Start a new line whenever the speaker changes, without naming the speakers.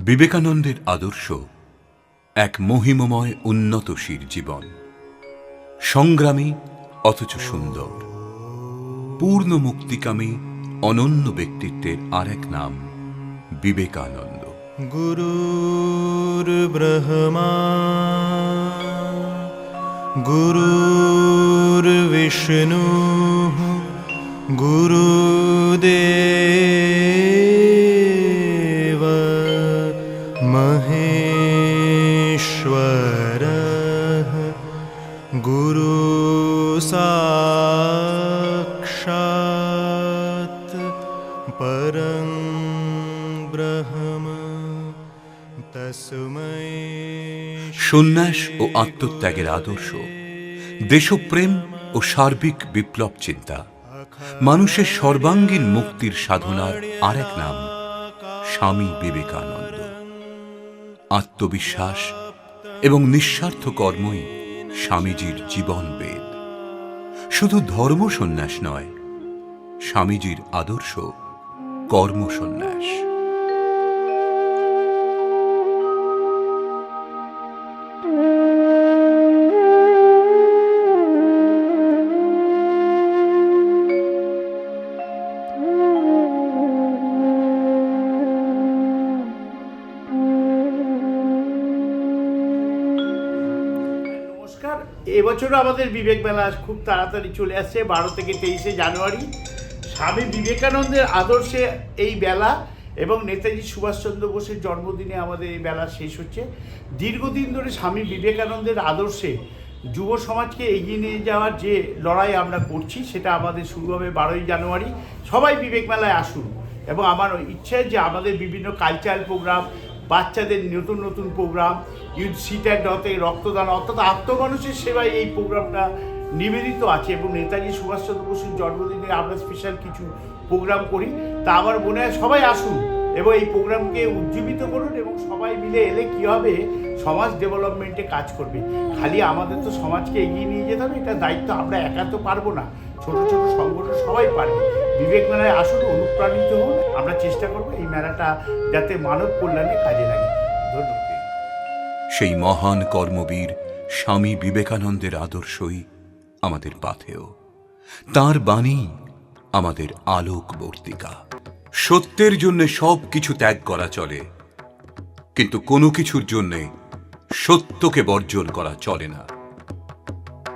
বিবেকানন্দের আদর্শ এক মহিমময় উন্নতশীল জীবন, সংগ্রামী অথচ সুন্দর, পূর্ণ মুক্তিকামী অনন্য ব্যক্তিত্বের আরেক নাম বিবেকানন্দ।
গুরুর ব্রহ্মা গুরুর বিষ্ণু গুরুদেব মহেশ্বর গুরু সাক্ষাৎ পরং ব্রহ্ম তস্मै।
সন্ন্যাস ও আত্মত্যাগের আদর্শ, দেশপ্রেম ও সার্বিক বিপ্লব চিন্তা, মানুষের সর্বাঙ্গীন মুক্তির সাধনার আরেক নাম স্বামী বিবেকানন্দ। আত্মবিশ্বাস এবং নিঃস্বার্থ কর্মই স্বামীজির জীবন বেদ। শুধু ধর্ম সন্ন্যাস নয়, স্বামীজির আদর্শ কর্ম সন্ন্যাস।
এবছরও আমাদের বিবেক মেলা খুব তাড়াতাড়ি চলে আসছে, 12 থেকে 23 জানুয়ারি। স্বামী বিবেকানন্দের আদর্শে এই বেলা এবং নেতাজি সুভাষচন্দ্র বোসের জন্মদিনে আমাদের এই বেলা শেষ হচ্ছে। দীর্ঘদিন ধরে স্বামী বিবেকানন্দের আদর্শে যুব সমাজকে এগিয়ে নিয়ে যাওয়ার যে লড়াই আমরা করছি, সেটা আমাদের শুরু হবে 12 জানুয়ারি। সবাই বিবেক মেলায় আসুন এবং আমার ইচ্ছে যে আমাদের বিভিন্ন কালচারাল প্রোগ্রাম, বাচ্চাদের নতুন নতুন প্রোগ্রাম, ইউথ সিট অ্যান্ড ডতে রক্তদান, অর্থাৎ আত্মমানুষের সেবায় এই প্রোগ্রামটা নিবেদিত আছে। এবং নেতাজি সুভাষচন্দ্র বসুর জন্মদিনে আমরা স্পেশাল কিছু প্রোগ্রাম করি। তা আমার মনে হয় সবাই আসুন এবং এই প্রোগ্রামকে উজ্জীবিত করুন, এবং সবাই মিলে এলে কী হবে, সমাজ ডেভেলপমেন্টে কাজ করবে। খালি আমাদের তো সমাজকে এগিয়ে নিয়ে যেতে হবে, এটা দায়িত্ব আমরা একা তো পারবো না, ছোটো ছোটো সংগঠন সবাই পারবে। বিবেক মেলায় আসুন, অনুপ্রাণিত হন। আমরা চেষ্টা করবো এই মেলাটা যাতে মানব কল্যাণে কাজে লাগে। ধন্যবাদ।
সেই মহান কর্মবীর স্বামী বিবেকানন্দের আদর্শই আমাদের পাথেয়, তাঁর বাণী আমাদের আলোকবর্তিকা। সত্যের জন্য সব কিছু ত্যাগ করা চলে, কিন্তু কোনো কিছুর জন্যে সত্যকে বর্জন করা চলে না।